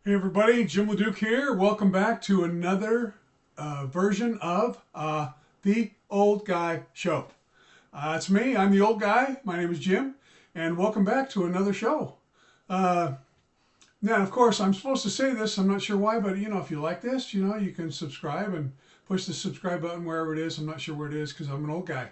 Hey everybody, Jim LeDuc here. Welcome back to another version of The Old Guy Show. It's me, I'm the old guy. My name is Jim, and welcome back to another show. Uh, Now, of course, I'm supposed to say this. I'm not sure why, but if you like this, you can subscribe and push the subscribe button wherever it is. I'm not sure where it is because I'm an old guy.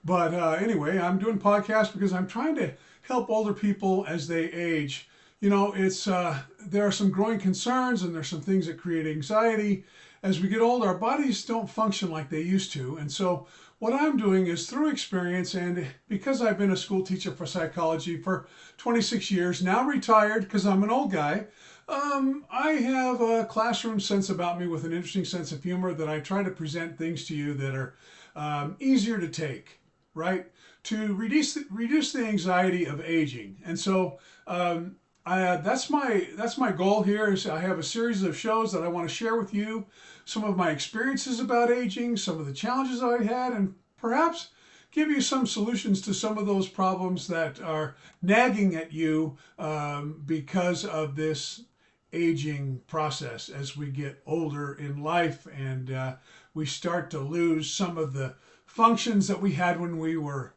But anyway, I'm doing podcasts because I'm trying to help older people as they age. It's there are some growing concerns and there's some things that create anxiety. As we get older, our bodies don't function like they used to. And so what I'm doing is through experience and because I've been a school teacher for psychology for 26 years, now retired because I'm an old guy, I have a classroom sense about me with an interesting sense of humor that I try to present things to you that are easier to take, right? To reduce the anxiety of aging. And so that's my goal here. Is I have a series of shows that I want to share with you some of my experiences about aging, some of the challenges I had, and perhaps give you some solutions to some of those problems that are nagging at you because of this aging process as we get older in life and we start to lose some of the functions that we had when we were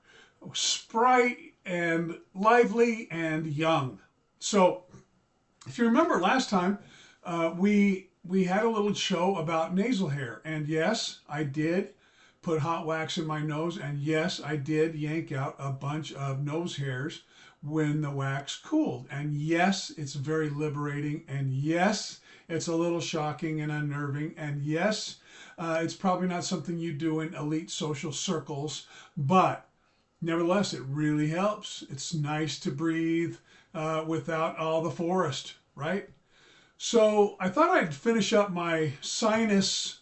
sprite and lively and young. So, if you remember last time, we had a little show about nasal hair, and yes, I did put hot wax in my nose, and yes, I did yank out a bunch of nose hairs when the wax cooled, and yes, it's very liberating, and yes, it's a little shocking and unnerving, and yes, it's probably not something you do in elite social circles, but nevertheless, it really helps. It's nice to breathe without all the forest, right? So I thought I'd finish up my sinus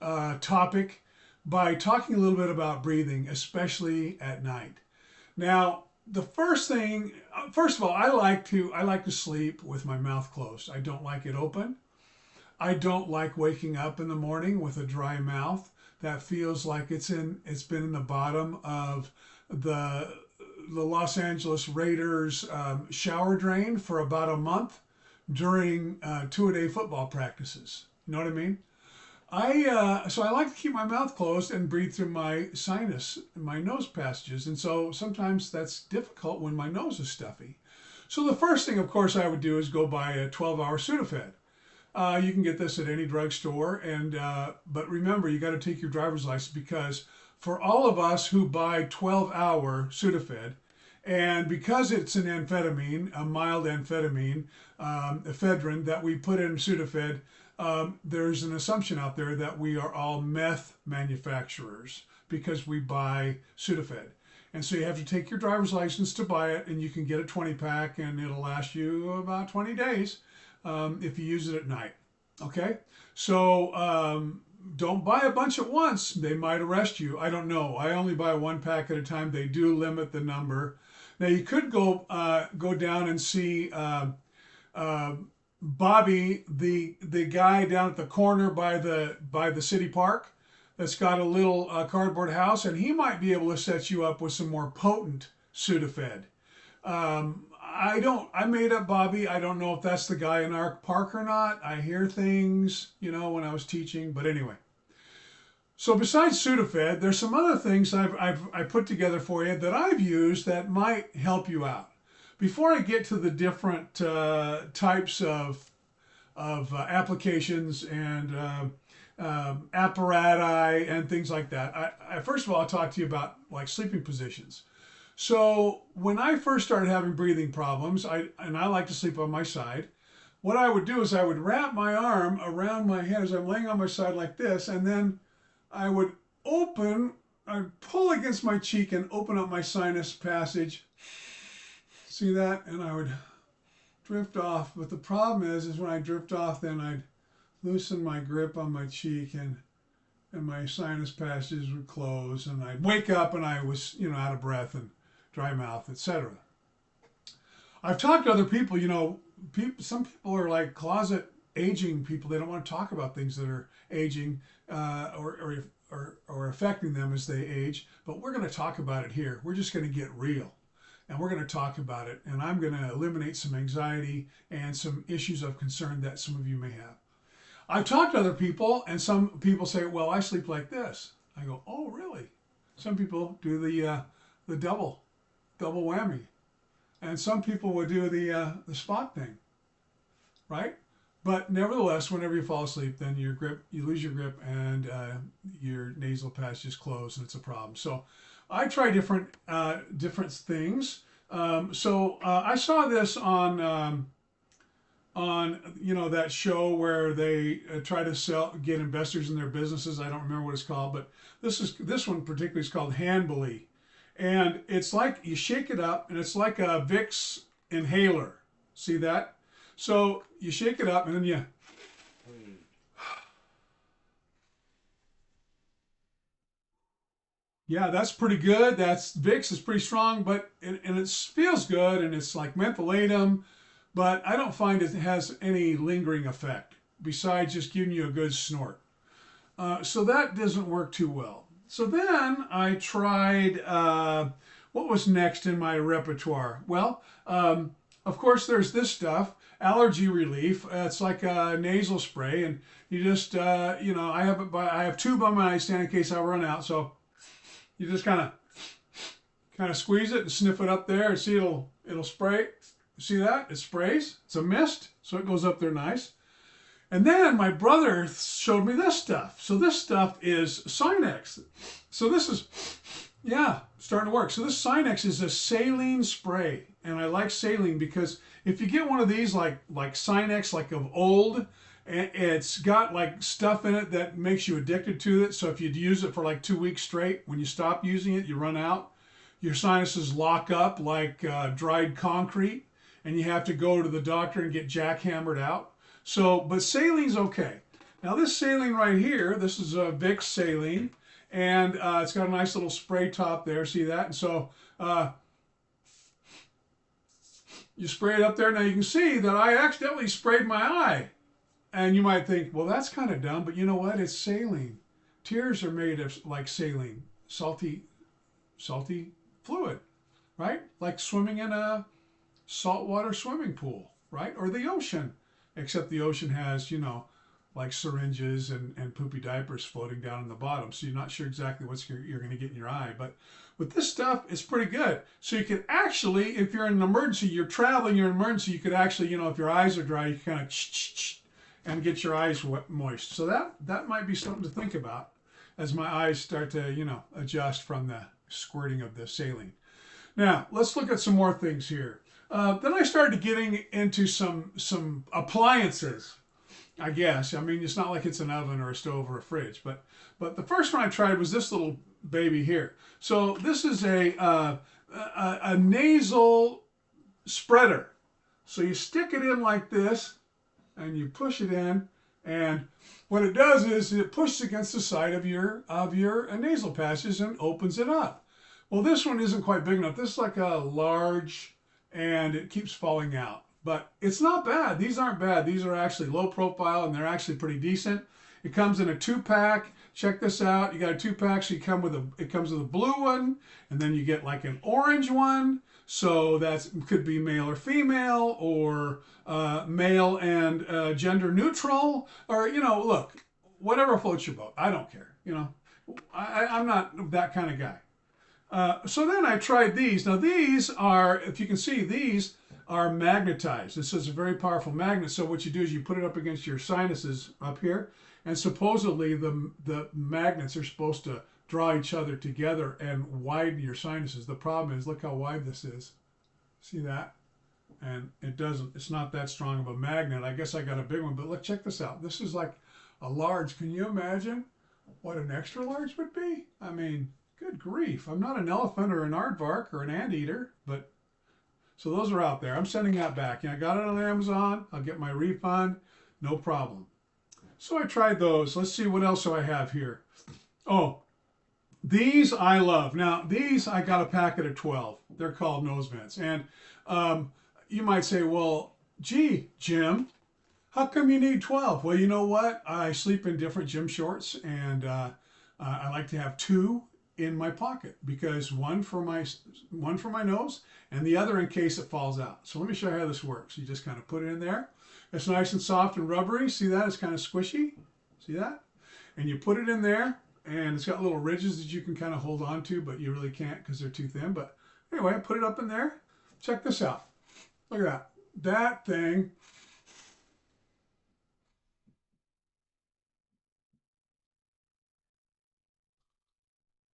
topic by talking a little bit about breathing, especially at night. Now, the first thing, first of all, I like to sleep with my mouth closed. I don't like it open. I don't like waking up in the morning with a dry mouth. That feels like it's been in the bottom of the the Los Angeles Raiders shower drain for about a month during two-a-day football practices. You know what I mean? So I like to keep my mouth closed and breathe through my sinus, my nose passages, and so sometimes that's difficult when my nose is stuffy. So the first thing, of course, I would do is go buy a 12-hour Sudafed. You can get this at any drugstore, and but remember, you got to take your driver's license because for all of us who buy 12-hour Sudafed, and because it's an amphetamine, a mild amphetamine, ephedrine that we put in Sudafed, there's an assumption out there that we are all meth manufacturers because we buy Sudafed. And so you have to take your driver's license to buy it, and you can get a 20-pack, and it'll last you about 20 days if you use it at night. Okay? So don't buy a bunch at once. They might arrest you. I don't know. I only buy one pack at a time. They do limit the number. Now you could go down and see uh, Bobby, the guy down at the corner by the city park that's got a little cardboard house, and he might be able to set you up with some more potent Sudafed. I don't. I made up Bobby. I don't know if that's the guy in our park or not. I hear things, when I was teaching. But anyway, so besides Sudafed, there's some other things I put together for you that I've used that might help you out. Before I get to the different types of applications and apparati and things like that, I first of all I'll talk to you about like sleeping positions. So when I first started having breathing problems, I like to sleep on my side. What I would do is I would wrap my arm around my head as I'm laying on my side like this, and then I would I'd pull against my cheek and open up my sinus passage. See that? And I would drift off. But the problem is when I drift off, then I'd loosen my grip on my cheek and my sinus passages would close, and I'd wake up and I was, out of breath and dry mouth, etc. I've talked to other people, some people are like closet aging people. They don't want to talk about things that are aging or affecting them as they age, but we're going to talk about it here. We're just going to get real. and we're going to talk about it. And I'm going to eliminate some anxiety and some issues of concern that some of you may have. I've talked to other people, and some people say, well, I sleep like this. I go, oh, really? Some people do the double whammy. And some people would do the spot thing, right? But nevertheless, whenever you fall asleep, then you lose your grip, and your nasal passage close, and it's a problem. So I try different things. I saw this on that show where they try to get investors in their businesses. I don't remember what it's called, but this one particularly is called Handbelly, and it's like you shake it up, and it's like a Vicks inhaler. See that? So you shake it up, and then you. Yeah, that's pretty good. That's Vicks is pretty strong, but it feels good, and it's like mentholatum, but I don't find it has any lingering effect besides just giving you a good snort. So that doesn't work too well. So then I tried. What was next in my repertoire? Well, of course, there's this stuff. Allergy relief. It's like a nasal spray, and you just, I have two by my nightstand in case I run out. So you just kind of squeeze it and sniff it up there, and see it'll spray. See that? It sprays. It's a mist, so it goes up there nice. And then my brother showed me this stuff. So this stuff is Sinus. So this is, yeah, starting to work. So this Sinus is a saline spray. And I like saline because if you get one of these like Sinus, like of old, it's got like stuff in it that makes you addicted to it. So if you use it for like 2 weeks straight, when you stop using it, you run out. Your sinuses lock up like dried concrete, and you have to go to the doctor and get jackhammered out. So, but saline's okay. Now this saline right here, this is a Vicks saline, and it's got a nice little spray top there. See that? And so you spray it up there. Now you can see that I accidentally sprayed my eye. And you might think, well, that's kind of dumb, but you know what? It's saline. Tears are made of like saline, salty fluid, right? Like swimming in a saltwater swimming pool, right? Or the ocean, except the ocean has, like syringes and poopy diapers floating down in the bottom. So you're not sure exactly what you're going to get in your eye. But with this stuff, it's pretty good. So you can actually, if you're in an emergency, you're traveling, you're in an emergency, you could actually, if your eyes are dry, you can kind of and get your eyes moist. So that might be something to think about as my eyes start to, adjust from the squirting of the saline. Now, let's look at some more things here. Then I started getting into some appliances, I guess. I mean, it's not like it's an oven or a stove or a fridge, but the first one I tried was this little baby here. So this is a nasal spreader. So you stick it in like this, and you push it in, and what it does is it pushes against the side of your nasal passage and opens it up. Well, this one isn't quite big enough. This is like a large, and it keeps falling out. But it's not bad. These aren't bad. These are actually low profile, and they're actually pretty decent. It comes in a 2-pack. Check this out. You got a 2-pack, so it comes with a blue one, and then you get like an orange one. So that could be male or female, or male and gender neutral, or, look, whatever floats your boat. I don't care. I'm not that kind of guy. So then I tried these. Now these are, if you can see, these are magnetized. This is a very powerful magnet. So what you do is you put it up against your sinuses up here, and supposedly the magnets are supposed to draw each other together and widen your sinuses. The problem is, look how wide this is. See that? And it's not that strong of a magnet. I guess I got a big one, but look, check this out. This is like a large. Can you imagine what an extra large would be? I mean, good grief. I'm not an elephant or an aardvark or an anteater, but so those are out there. I'm sending that back. I got it on Amazon. I'll get my refund. No problem. So I tried those. Let's see, what else do I have here? Oh, these I love. Now, these I got a packet of 12. They're called nose vents. And you might say, well, gee, Jim, how come you need 12? Well, you know what? I sleep in different gym shorts, and I like to have 2 in my pocket, because one for my nose and the other in case it falls out. So let me show you how this works. You just kind of put it in there. It's nice and soft and rubbery. See that? It's kind of squishy. See that? And you put it in there, and it's got little ridges that you can kind of hold on to, but you really can't because they're too thin. But anyway, put it up in there. Check this out. Look at that. That thing.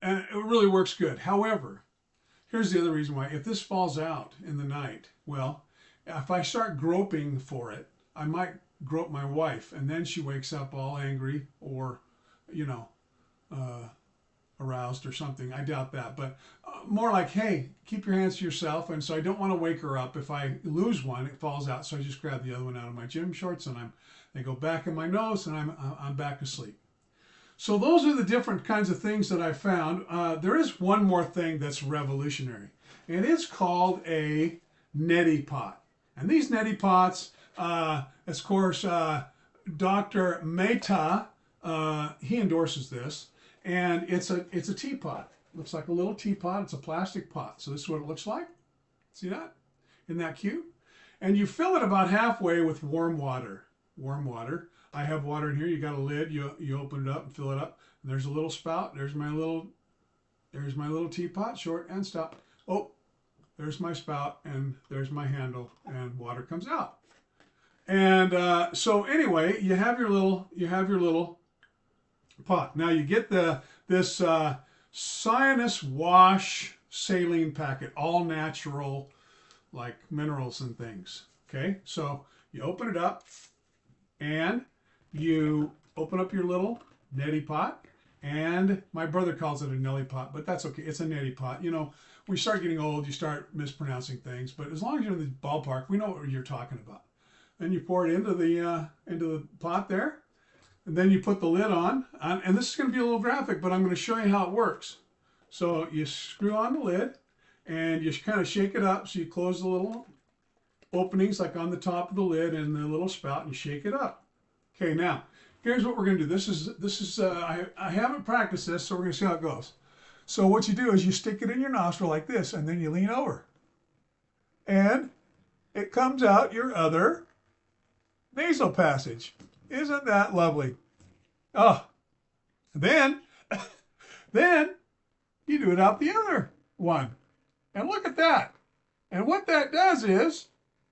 And it really works good. However, here's the other reason why. If this falls out in the night, well, if I start groping for it, I might grope my wife, and then she wakes up all angry or, you know, aroused or something. I doubt that, but more like, hey, keep your hands to yourself. And so I don't want to wake her up. If I lose one, it falls out. So I just grab the other one out of my gym shorts, and they go back in my nose, and I'm back asleep. So those are the different kinds of things that I found. There is one more thing that's revolutionary, and it's called a neti pot. And these neti pots, of course, Dr. Mehta, he endorses this, and it's a teapot. It looks like a little teapot. It's a plastic pot. So this is what it looks like. See that? Isn't that cute? And you fill it about halfway with warm water. Warm water. I have water in here. You got a lid. You open it up and fill it up. And there's a little spout. There's my little teapot, short and stout. Oh, there's my spout, and there's my handle, and water comes out. And so anyway, you have your little pot. Now you get this Sinus wash saline packet, all natural, like minerals and things. Okay, so you open it up, and you open up your little neti pot, and my brother calls it a Nelly pot, but that's okay. It's a neti pot. You know, when you start getting old, you start mispronouncing things, but as long as you're in the ballpark, we know what you're talking about. Then you pour it into the pot there, and then you put the lid on. And this is going to be a little graphic, but I'm going to show you how it works. So you screw on the lid, and you kind of shake it up. So you close the little openings like on the top of the lid and the little spout, and you shake it up. Okay, now here's what we're going to do. This is I haven't practiced this, so we're going to see how it goes. So what you do is you stick it in your nostril like this, and then you lean over, and it comes out your other nasal passage. Isn't that lovely? Oh, then you do it out the other one, and look at that. And what that does is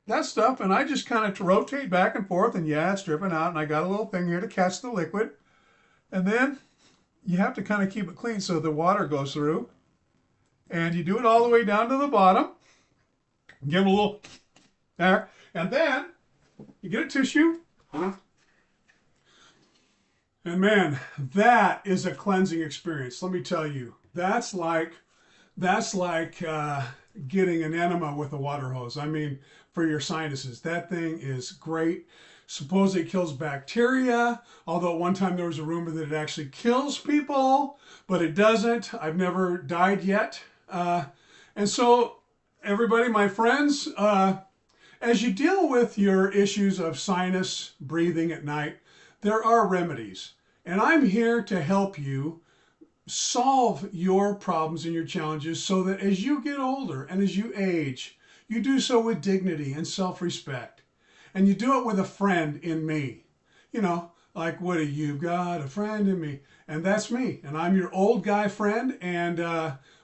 that stuff, and I just kind of rotate back and forth, and yeah, it's dripping out, and I got a little thing here to catch the liquid. And then you have to kind of keep it clean so the water goes through. And you do it all the way down to the bottom. Give it a little there. And then you get a tissue. And man, that is a cleansing experience. Let me tell you, that's like getting an enema with a water hose. I mean, for your sinuses, that thing is great. Supposedly it kills bacteria, although at one time there was a rumor that it actually kills people, but it doesn't. I've never died yet. And so everybody, my friends, as you deal with your issues of sinus breathing at night, there are remedies. And I'm here to help you solve your problems and your challenges so that as you get older and as you age, you do so with dignity and self-respect. And you do it with a friend in me. You know, like, Woody, you've got a friend in me. And that's me. And I'm your old guy friend, and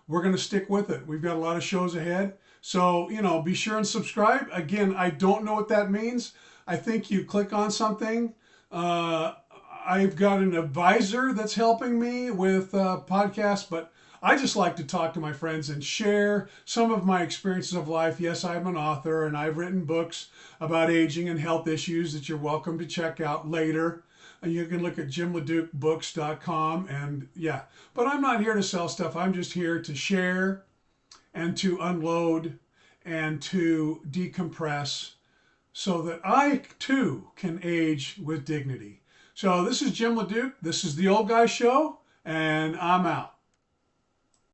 we're going to stick with it. We've got a lot of shows ahead. So, you know, be sure and subscribe. Again, I don't know what that means. I think you click on something. I've got an advisor that's helping me with podcasts, but I just like to talk to my friends and share some of my experiences of life. Yes, I'm an author, and I've written books about aging and health issues that you're welcome to check out later. And you can look at jimledukebooks.com, and yeah. But I'm not here to sell stuff. I'm just here to share and to unload and to decompress so that I, too, can age with dignity. So this is Jim LeDuc. This is The Old Guy Show, and I'm out.